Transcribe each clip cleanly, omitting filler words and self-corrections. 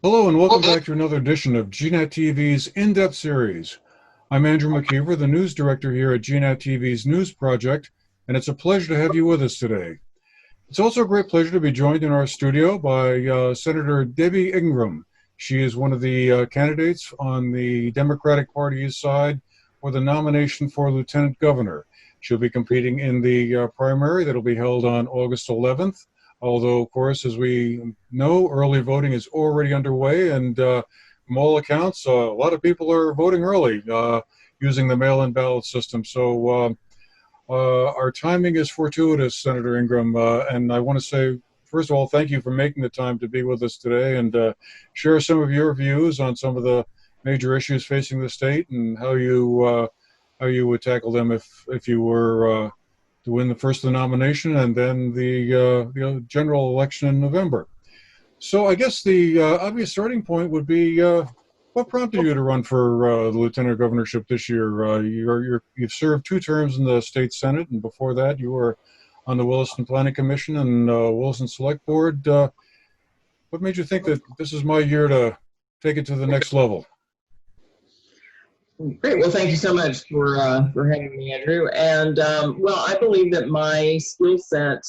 Hello and welcome back to another edition of GNAT-TV's In-Depth Series. I'm Andrew McKeever, the news director here at GNAT-TV's News Project, and it's a pleasure to have you with us today. It's also a great pleasure to be joined in our studio by Senator Debbie Ingram. She is one of the candidates on the Democratic Party's side for the nomination for Lieutenant Governor. She'll be competing in the primary that'll be held on August 11th. Although, of course, as we know, early voting is already underway, and from all accounts, a lot of people are voting early using the mail-in ballot system. So our timing is fortuitous, Senator Ingram, and I want to say, first of all, thank you for making the time to be with us today and share some of your views on some of the major issues facing the state and how you would tackle them if you were to win the first of the nomination and then the general election in November. So I guess the obvious starting point would be what prompted you to run for the lieutenant governorship this year? You've served 2 terms in the state Senate, and before that you were on the Williston Planning Commission and Williston Select Board. What made you think that this is my year to take it to the next level? Great. Well, thank you so much for having me, Andrew. And well, I believe that my skill set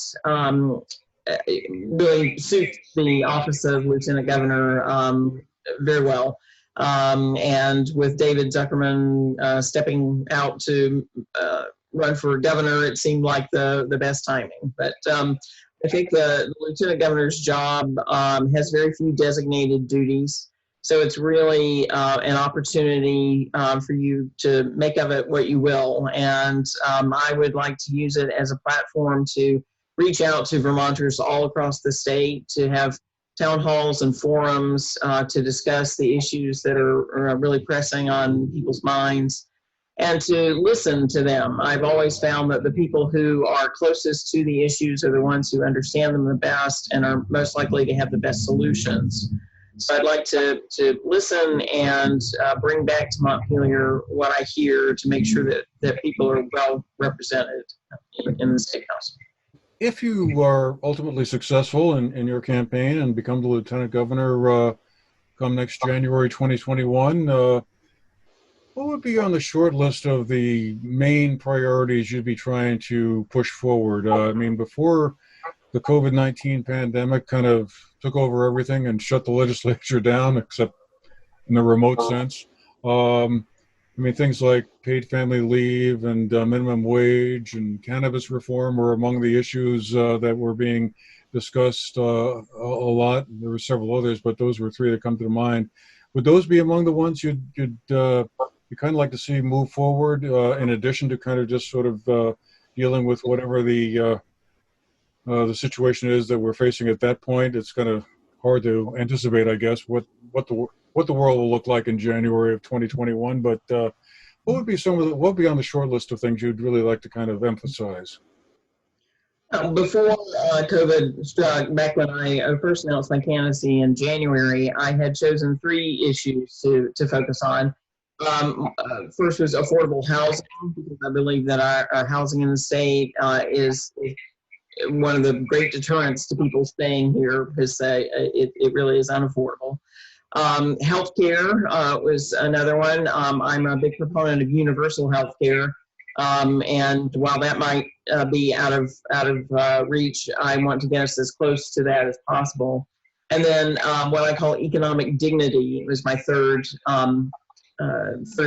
really suits the office of Lieutenant Governor very well. And with David Zuckerman stepping out to run for governor, it seemed like the best timing. But I think the Lieutenant Governor's job has very few designated duties. So it's really an opportunity for you to make of it what you will. And I would like to use it as a platform to reach out to Vermonters all across the state, to have town halls and forums to discuss the issues that are really pressing on people's minds and to listen to them. I've always found that the people who are closest to the issues are the ones who understand them the best and are most likely to have the best solutions. So I'd like to listen and bring back to Montpelier what I hear to make sure that people are well represented in the State House. If you are ultimately successful in your campaign and become the Lieutenant Governor come next January 2021, what would be on the short list of the main priorities you'd be trying to push forward? I mean, before the COVID-19 pandemic kind of took over everything and shut the legislature down, except in the remote sense. I mean, things like paid family leave and minimum wage and cannabis reform were among the issues that were being discussed a lot. There were several others, but those were 3 that come to mind. Would those be among the ones you'd kind of like to see move forward in addition to kind of just sort of dealing with whatever the situation is that we're facing at that point? It's kind of hard to anticipate, I guess, what the world will look like in January of 2021. But what would be what would be on the short list of things you'd really like to kind of emphasize? Before COVID struck, back when I first announced my candidacy in January, I had chosen 3 issues to focus on. First was affordable housing, because I believe that our housing in the state is one of the great deterrents to people staying here, because it really is unaffordable. Healthcare was another one. I'm a big proponent of universal healthcare, and while that might be out of reach, I want to get us as close to that as possible. And then what I call economic dignity was my third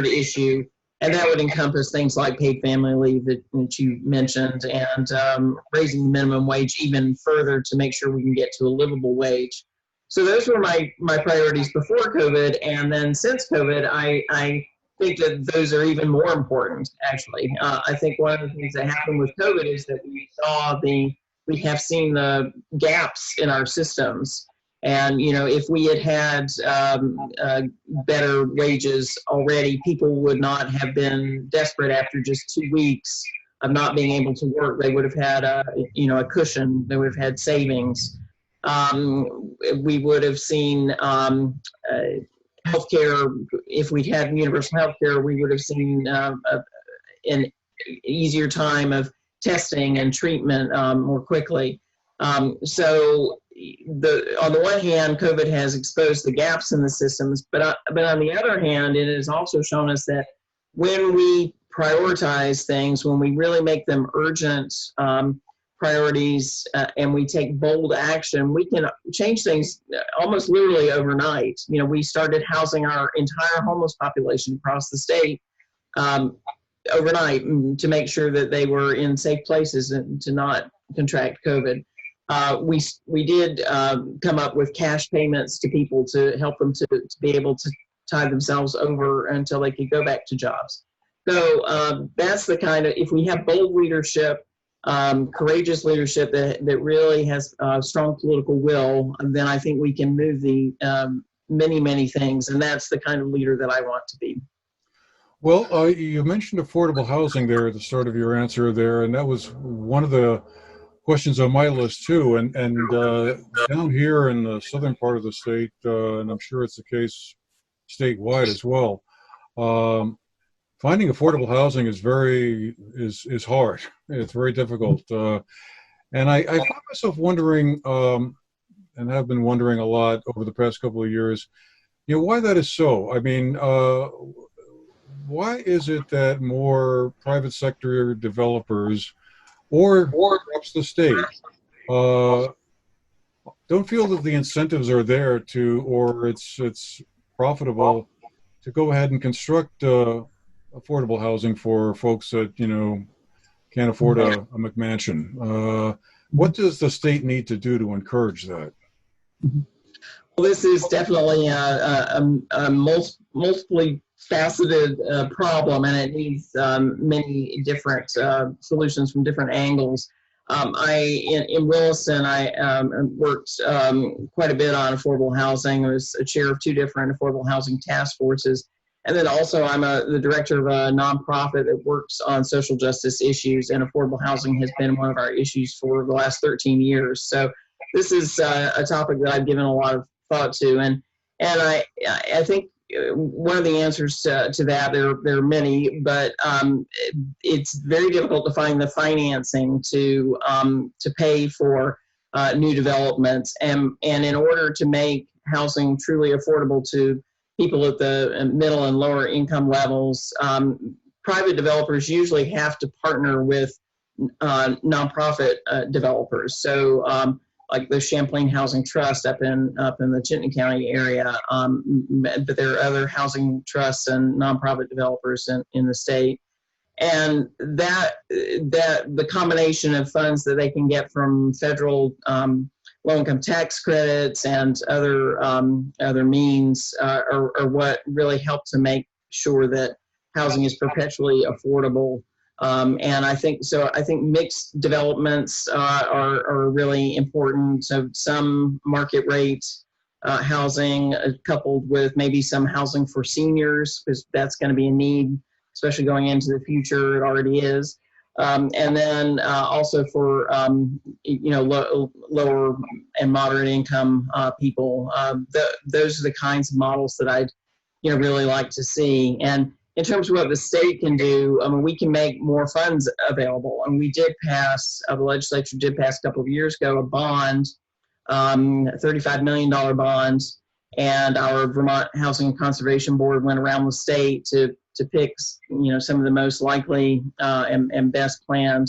issue. And that would encompass things like paid family leave that you mentioned, and raising the minimum wage even further to make sure we can get to a livable wage. So those were my priorities before COVID. And then since COVID, I think that those are even more important, actually. I think one of the things that happened with COVID is that we have seen the gaps in our systems. And, you know, if we had better wages already, people would not have been desperate after just 2 weeks of not being able to work. They would have had a cushion. They would have had savings. We would have seen healthcare. If we'd had universal healthcare, we would have seen an easier time of testing and treatment more quickly. So on the one hand, COVID has exposed the gaps in the systems, but on the other hand, it has also shown us that when we prioritize things, when we really make them urgent priorities, and we take bold action, we can change things almost literally overnight. You know, we started housing our entire homeless population across the state overnight to make sure that they were in safe places and to not contract COVID. We did come up with cash payments to people to help them to be able to tide themselves over until they could go back to jobs. So that's the kind of, if we have bold leadership, courageous leadership that really has strong political will, then I think we can move the many things, and that's the kind of leader that I want to be. Well, you mentioned affordable housing there at the start of your answer there, and that was one of the questions on my list too. And down here in the southern part of the state, and I'm sure it's the case statewide as well, finding affordable housing is hard. It's very difficult, and I find myself wondering, and have been wondering a lot over the past couple of years, why that is so. I mean, why is it that more private sector developers, or perhaps the state, don't feel that the incentives are there to, or it's profitable to go ahead and construct affordable housing for folks that can't afford a McMansion? What does the state need to do to encourage that? Well, this is definitely a multiply faceted problem, and it needs many different solutions from different angles. In Williston, I worked quite a bit on affordable housing. I was a chair of 2 different affordable housing task forces. And then also I'm the director of a nonprofit that works on social justice issues, and affordable housing has been one of our issues for the last 13 years. So this is a topic that I've given a lot of thought to. And I think one of the answers to that, there are many, but it's very difficult to find the financing to pay for new developments. And in order to make housing truly affordable to people at the middle and lower income levels, private developers usually have to partner with nonprofit developers. So like the Champlain Housing Trust up in the Chittenden County area, but there are other housing trusts and nonprofit developers in the state. And that the combination of funds that they can get from federal low-income tax credits and other means are what really help to make sure that housing is perpetually affordable. And I think mixed developments are really important. So some market rate housing coupled with maybe some housing for seniors, because that's going to be a need, especially going into the future. It already is. And then also for lower and moderate income people. Those are the kinds of models that I'd really like to see. And in terms of what the state can do, I mean, we can make more funds available. And we did pass, the legislature did pass a couple of years ago, a bond, a $35 million bond. And our Vermont Housing and Conservation Board went around the state to pick, some of the most likely and best planned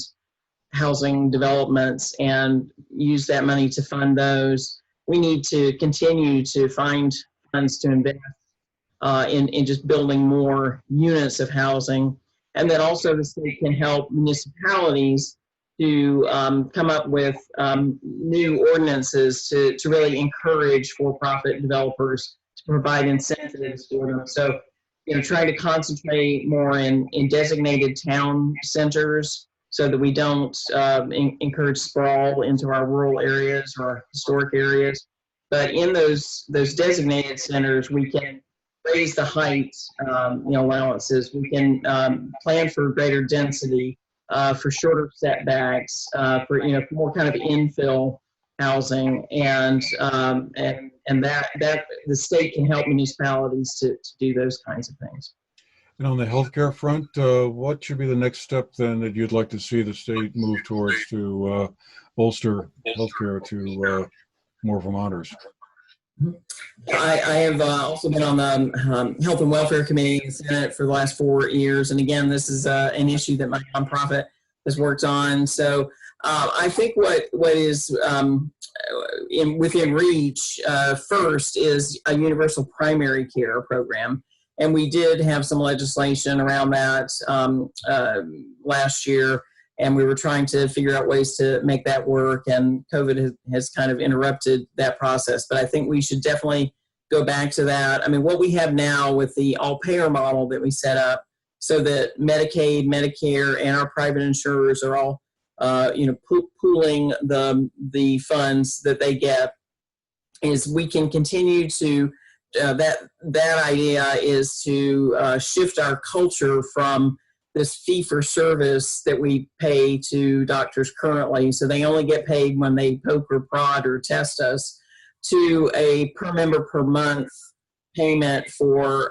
housing developments and use that money to fund those. We need to continue to find funds to invest in just building more units of housing. And then also the state can help municipalities to come up with new ordinances to really encourage for-profit developers to provide incentives for them. So, trying to concentrate more in designated town centers so that we don't encourage sprawl into our rural areas or our historic areas. But in those designated centers, we can raise the height allowances. We can plan for greater density, for shorter setbacks, for more kind of infill housing, and that the state can help municipalities to do those kinds of things. And on the healthcare front, what should be the next step then that you'd like to see the state move towards to bolster healthcare to more Vermonters. I have also been on the Health and Welfare Committee in the Senate for the last 4 years. And again, this is an issue that my nonprofit has worked on. So I think what is within reach first is a universal primary care program. And we did have some legislation around that last year. And we were trying to figure out ways to make that work, and COVID has kind of interrupted that process. But I think we should definitely go back to that. I mean, what we have now with the all-payer model that we set up, so that Medicaid, Medicare, and our private insurers are all, pooling the funds that they get, is we can continue to. That idea is to shift our culture from this fee-for-service that we pay to doctors currently, so they only get paid when they poke or prod or test us, to a per member per month payment for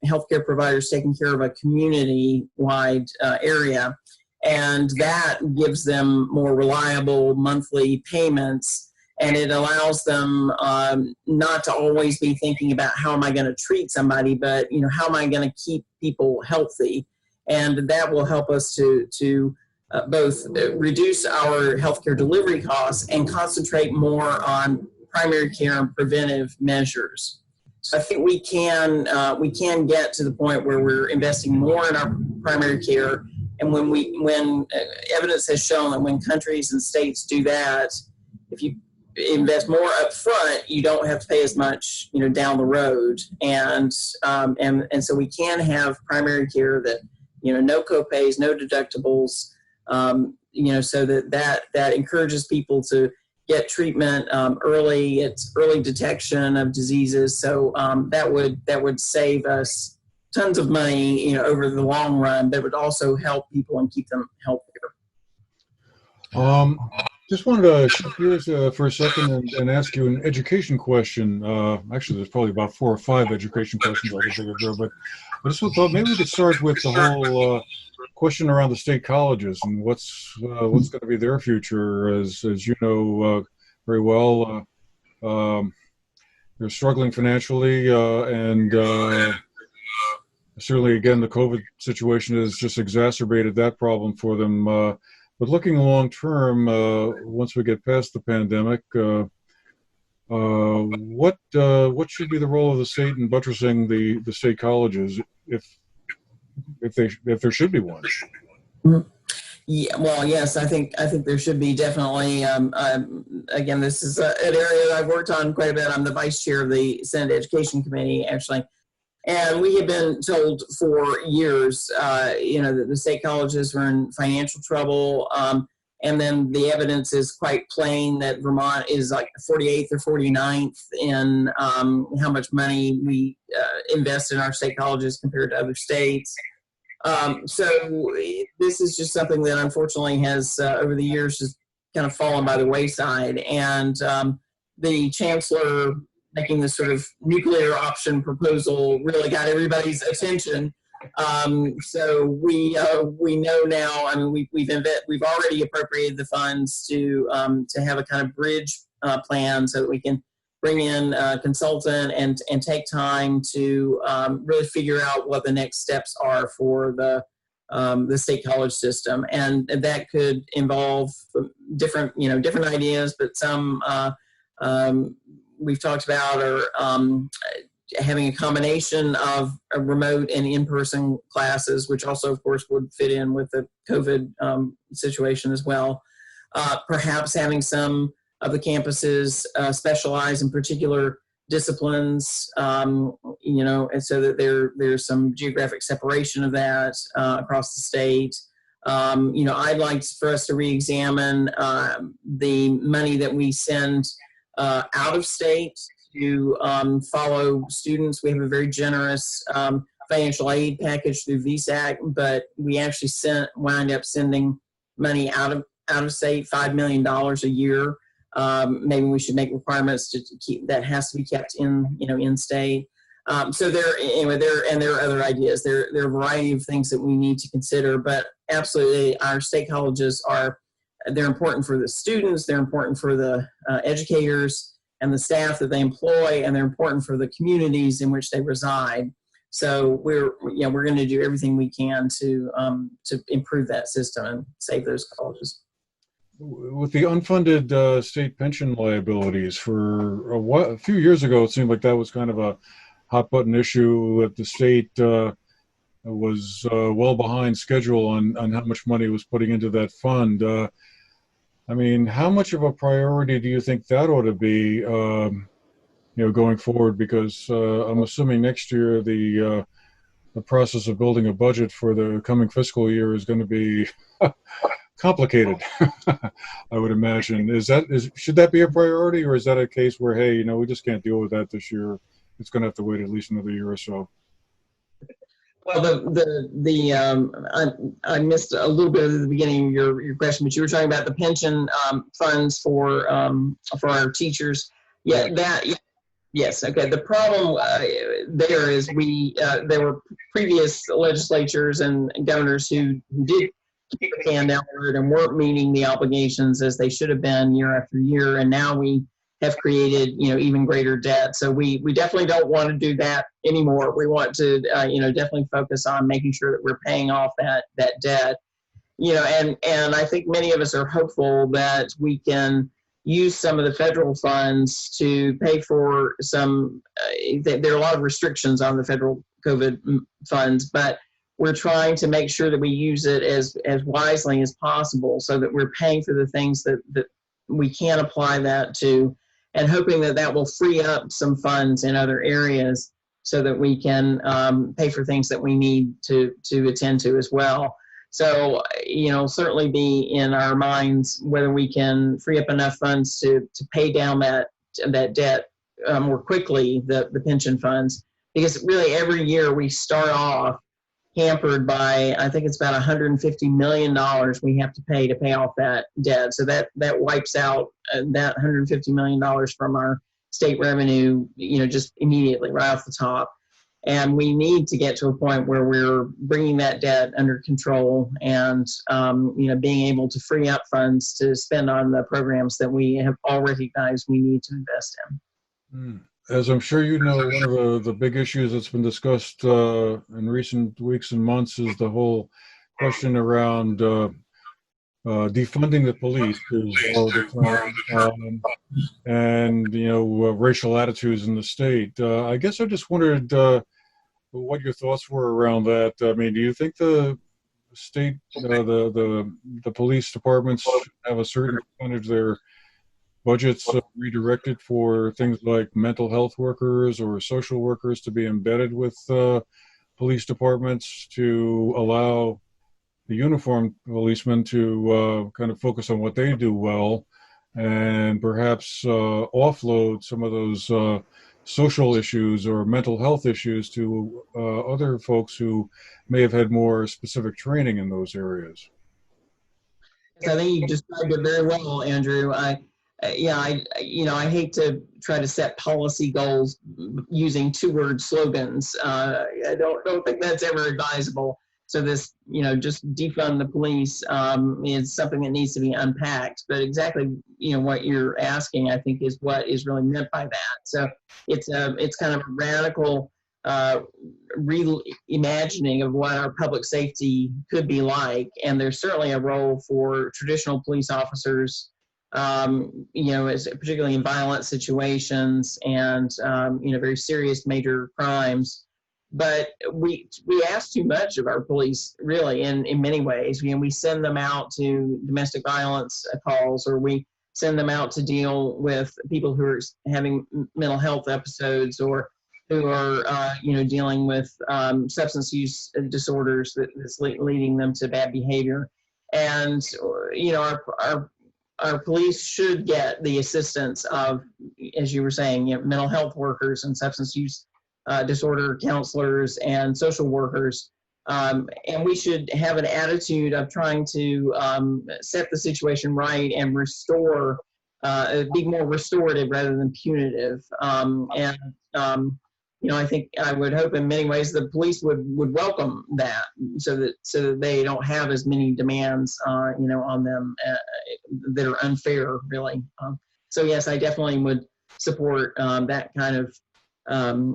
healthcare providers taking care of a community-wide area. And that gives them more reliable monthly payments, and it allows them not to always be thinking about how am I going to treat somebody, but how am I going to keep people healthy. And that will help us to both reduce our healthcare delivery costs and concentrate more on primary care and preventive measures. So I think we can get to the point where we're investing more in our primary care. And when evidence has shown that when countries and states do that, if you invest more up front, you don't have to pay as much down the road. And so we can have primary care that no copays, no deductibles, so that encourages people to get treatment early. It's early detection of diseases. So that would save us tons of money, over the long run, but would also help people and keep them healthier. Just wanted to shift gears for a second and ask you an education question. Actually, there's probably about 4 or 5 education questions I could think of here, but I just thought maybe we could start with the whole question around the state colleges and what's going to be their future. As you know very well, they're struggling financially, and certainly, again, the COVID situation has just exacerbated that problem for them. But looking long term, once we get past the pandemic, what should be the role of the state in buttressing the state colleges, if there should be one? Yeah, well, yes, I think there should be definitely. Again, this is an area that I've worked on quite a bit. I'm the vice chair of the Senate Education Committee, actually. And we have been told for years, that the state colleges are in financial trouble. And then the evidence is quite plain that Vermont is like 48th or 49th in how much money we invest in our state colleges compared to other states. So this is just something that unfortunately has, over the years, just kind of fallen by the wayside. And the chancellor making this sort of nuclear option proposal really got everybody's attention. So we know now. I mean, we've already appropriated the funds to have a kind of bridge plan so that we can bring in a consultant and take time to really figure out what the next steps are for the state college system, and that could involve different ideas, but some we've talked about are having a combination of remote and in-person classes, which also, of course, would fit in with the COVID situation as well. Perhaps having some of the campuses specialize in particular disciplines, and so that there's some geographic separation of that across the state. I'd like for us to re-examine the money that we send out of state to follow students. We have a very generous financial aid package through VSAC, but we actually wind up sending money out of state, $5 million a year. Maybe we should make requirements to keep that has to be kept in state. So there are other ideas. There are a variety of things that we need to consider, but absolutely, our state colleges are they're important for the students, they're important for the educators and the staff that they employ, and they're important for the communities in which they reside. So we're going to do everything we can to improve that system and save those colleges. With the unfunded state pension liabilities, for a few years ago, it seemed like that was kind of a hot button issue. That the state was well behind schedule on how much money it was putting into that fund. I mean, how much of a priority do you think that ought to be, going forward? Because I'm assuming next year the process of building a budget for the coming fiscal year is going to be complicated. I would imagine. Should that be a priority, or is that a case where, hey, we just can't deal with that this year? It's going to have to wait at least another year or so. Well, I missed a little bit of the beginning of your question, but you were talking about the pension funds for our teachers. Yeah, yes. Okay. The problem there is there were previous legislatures and governors who did keep the can downward and weren't meeting the obligations as they should have been year after year, and now we have created even greater debt. So we definitely don't want to do that anymore. We want to definitely focus on making sure that we're paying off that debt. And I think many of us are hopeful that we can use some of the federal funds to pay for some. There are a lot of restrictions on the federal COVID funds, but we're trying to make sure that we use it as wisely as possible, so that we're paying for the things that we can apply that to, and hoping that will free up some funds in other areas so that we can pay for things that we need to attend to as well. So, certainly be in our minds whether we can free up enough funds to pay down that debt more quickly, the pension funds, because really every year we start off hampered by, I think it's about $150 million we have to pay off that debt. So that wipes out that $150 million from our state revenue, just immediately right off the top. And we need to get to a point where we're bringing that debt under control and, being able to free up funds to spend on the programs that we have all recognized we need to invest in. As I'm sure you know, one of the big issues that's been discussed in recent weeks and months is the whole question around defunding the police, and racial attitudes in the state. I guess I just wondered what your thoughts were around that. I mean, do you think the state, the police departments should have a certain percentage of their budgets redirected for things like mental health workers or social workers to be embedded with police departments, to allow the uniformed policemen to kind of focus on what they do well, and perhaps offload some of those social issues or mental health issues to other folks who may have had more specific training in those areas? I think you described it very well, Andrew. I hate to try to set policy goals using two-word slogans. I don't think that's ever advisable. So this, just defund the police is something that needs to be unpacked. But exactly, what you're asking, I think, is what is really meant by that. So it's kind of a radical reimagining of what our public safety could be like. And there's certainly a role for traditional police officers, particularly in violent situations and, very serious major crimes. But we ask too much of our police, really, in many ways. We send them out to domestic violence calls, or we send them out to deal with people who are having mental health episodes, or who are, dealing with substance use disorders that's leading them to bad behavior. And, our police should get the assistance of, as you were saying, mental health workers and substance use disorder counselors and social workers. And we should have an attitude of trying to set the situation right and restore, be more restorative rather than punitive. I think I would hope in many ways the police would welcome that, so that they don't have as many demands, on them that are unfair, really. So yes, I definitely would support that kind of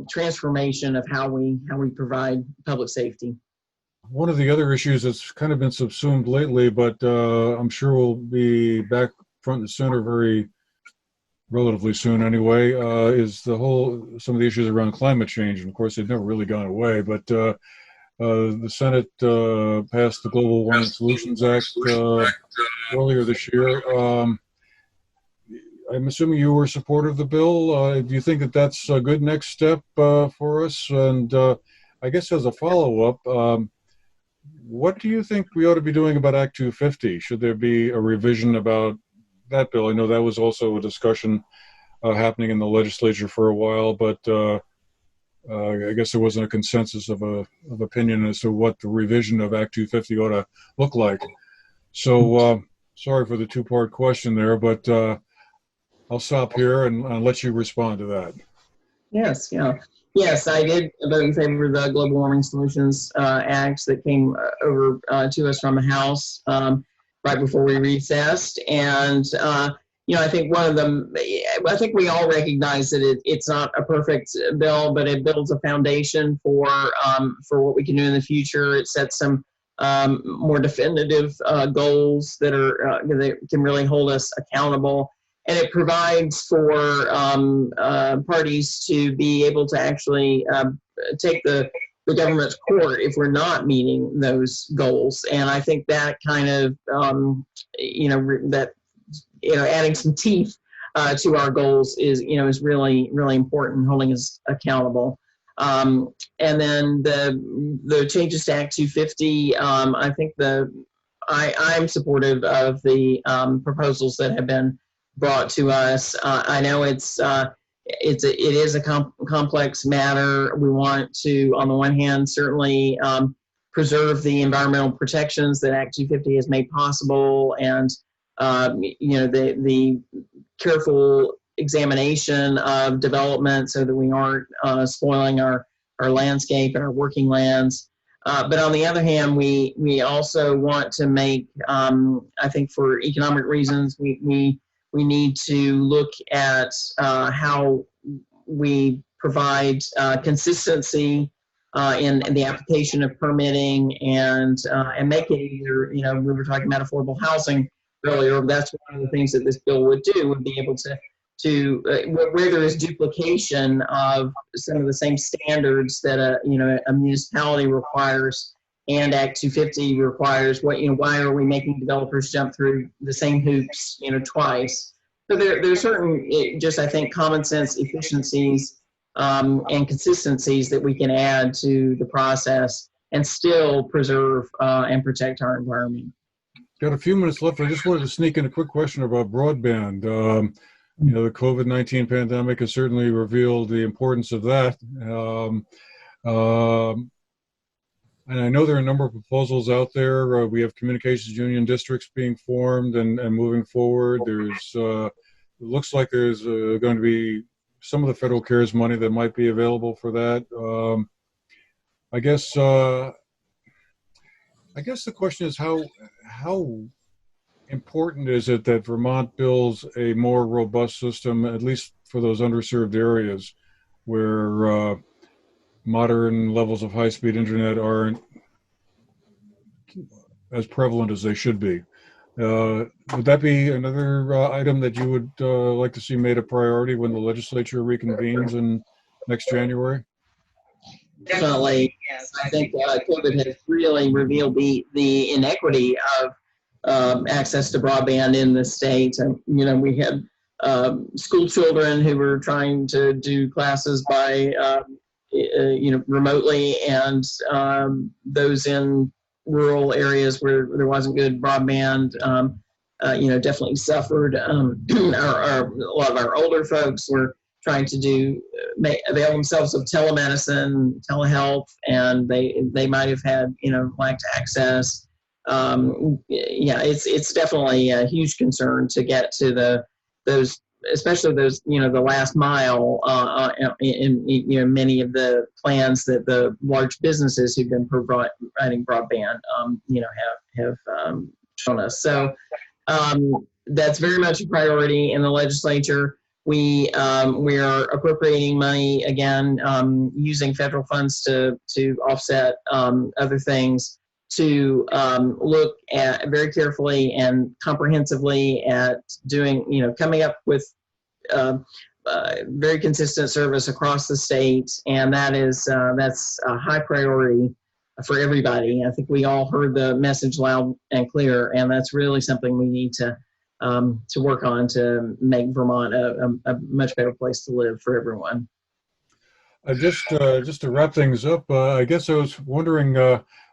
transformation of how we provide public safety. One of the other issues that's kind of been subsumed lately, but I'm sure will be back front and center relatively soon anyway, is some of the issues around climate change. And of course, they've never really gone away, but the Senate passed the Global Warming Solutions Act earlier this year. I'm assuming you were supportive of the bill. Do you think that that's a good next step for us? And I guess as a follow-up, what do you think we ought to be doing about Act 250? Should there be a revision about that bill? I know that was also a discussion happening in the legislature for a while, but I guess there wasn't a consensus of opinion as to what the revision of Act 250 ought to look like. So sorry for the two-part question there, but I'll stop here and let you respond to that. Yes, yeah. Yes, I did vote in favor of the Global Warming Solutions Act that came over to us from the House right before we recessed. And, I think I think we all recognize that it's not a perfect bill, but it builds a foundation for what we can do in the future. It sets some more definitive goals that can really hold us accountable. And it provides for parties to be able to actually take the government's court if we're not meeting those goals. And I think that kind of, adding some teeth to our goals is really, really important, holding us accountable. And then the changes to Act 250, I think I'm supportive of the proposals that have been brought to us. I know it is a complex matter. We want to, on the one hand, certainly preserve the environmental protections that Act 250 has made possible, and the careful examination of development so that we aren't spoiling our landscape and our working lands. But on the other hand, we also want to make, I think for economic reasons, we need to look at how we provide consistency in the application of permitting and make it either, we were talking about affordable housing earlier. That's one of the things that this bill would do, would be able to where there is duplication of some of the same standards that a municipality requires and Act 250 requires. Why are we making developers jump through the same hoops twice? So there's certain I think common sense efficiencies and consistencies that we can add to the process and still preserve and protect our environment. Got a few minutes left. I just wanted to sneak in a quick question about broadband. The COVID-19 pandemic has certainly revealed the importance of that. And I know there are a number of proposals out there. We have communications union districts being formed and moving forward. It looks like there's going to be some of the federal CARES money that might be available for that. I guess the question is how important is it that Vermont builds a more robust system, at least for those underserved areas where modern levels of high-speed internet aren't as prevalent as they should be. Would that be another item that you would like to see made a priority when the legislature reconvenes in next January? Definitely, yes. I think COVID has really revealed the inequity of access to broadband in the state. And, we had school children who were trying to do classes by remotely, and those in rural areas where there wasn't good broadband, definitely suffered. A lot of our older folks were trying to avail themselves of telemedicine, telehealth, and they might have had, lacked access. It's definitely a huge concern to get to those, especially those, the last mile in many of the plans that the large businesses who've been providing broadband, have shown us. So That's very much a priority in the legislature. We are appropriating money again, using federal funds to offset other things, to look at very carefully and comprehensively at doing, coming up with very consistent service across the state, and that's a high priority for everybody. I think we all heard the message loud and clear, and that's really something we need to work on to make Vermont a much better place to live for everyone. Just to wrap things up, I guess I was wondering,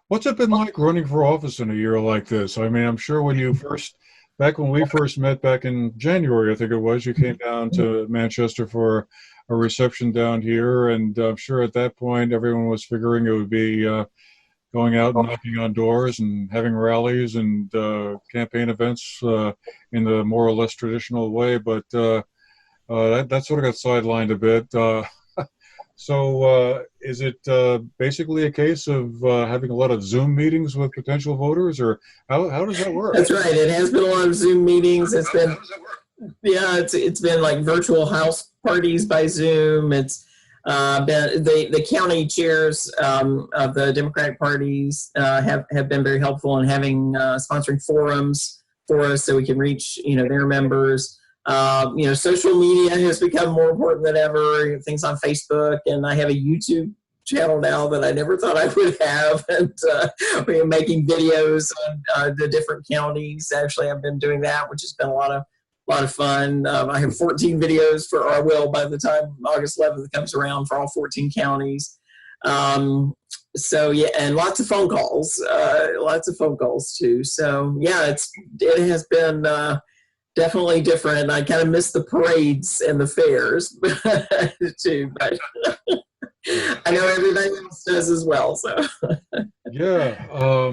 what's it been like running for office in a year like this? I mean, I'm sure back when we first met back in January, I think it was, you came down to Manchester for a reception down here, and I'm sure at that point everyone was figuring it would be going out and knocking on doors and having rallies and campaign events in the more or less traditional way, but that sort of got sidelined a bit. So is it basically a case of having a lot of Zoom meetings with potential voters, or how does that work? That's right. It has been a lot of Zoom meetings. It's been, it's been like virtual house parties by Zoom. It's been the county chairs of the Democratic parties have been very helpful in having sponsoring forums for us so we can reach their members. Social media has become more important than ever. Things on Facebook, and I have a YouTube channel now that I never thought I would have, and we're making videos on the different counties. Actually, I've been doing that, which has been a lot of fun. I have 14 videos or will by the time August 11th comes around, for all 14 counties. So yeah, and lots of phone calls too. So yeah, it has been definitely different. I kind of miss the parades and the fairs too, but I know everybody else does as well. So yeah,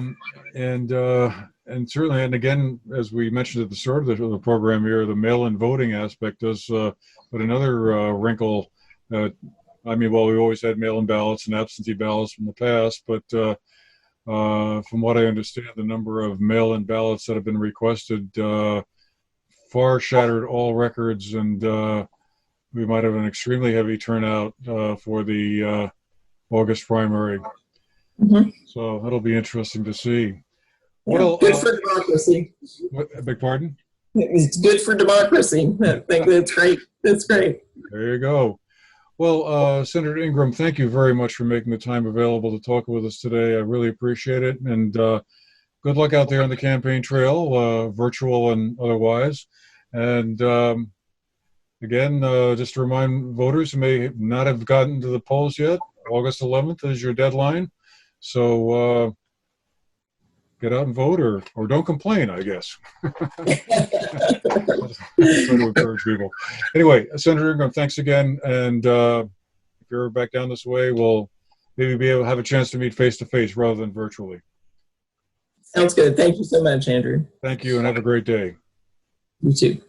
and certainly, and again, as we mentioned at the start of the program here, the mail-in voting aspect does put another wrinkle. I mean, well, we always had mail-in ballots and absentee ballots from the past, but from what I understand, the number of mail-in ballots that have been requested far shattered all records, and we might have an extremely heavy turnout for the August primary. Mm-hmm. So that'll be interesting to see. Yeah, well, good for democracy. I beg pardon? It's good for democracy. I think that's great. That's great. There you go. Well, Senator Ingram, thank you very much for making the time available to talk with us today. I really appreciate it. And good luck out there on the campaign trail, virtual and otherwise. And again, just to remind voters who may not have gotten to the polls yet, August 11th is your deadline. So get out and vote, or don't complain, I guess. Try to encourage people. Anyway, Senator Ingram, thanks again. And if you're back down this way, we'll maybe be able to have a chance to meet face-to-face rather than virtually. Sounds good. Thank you so much, Andrew. Thank you, and have a great day. You too.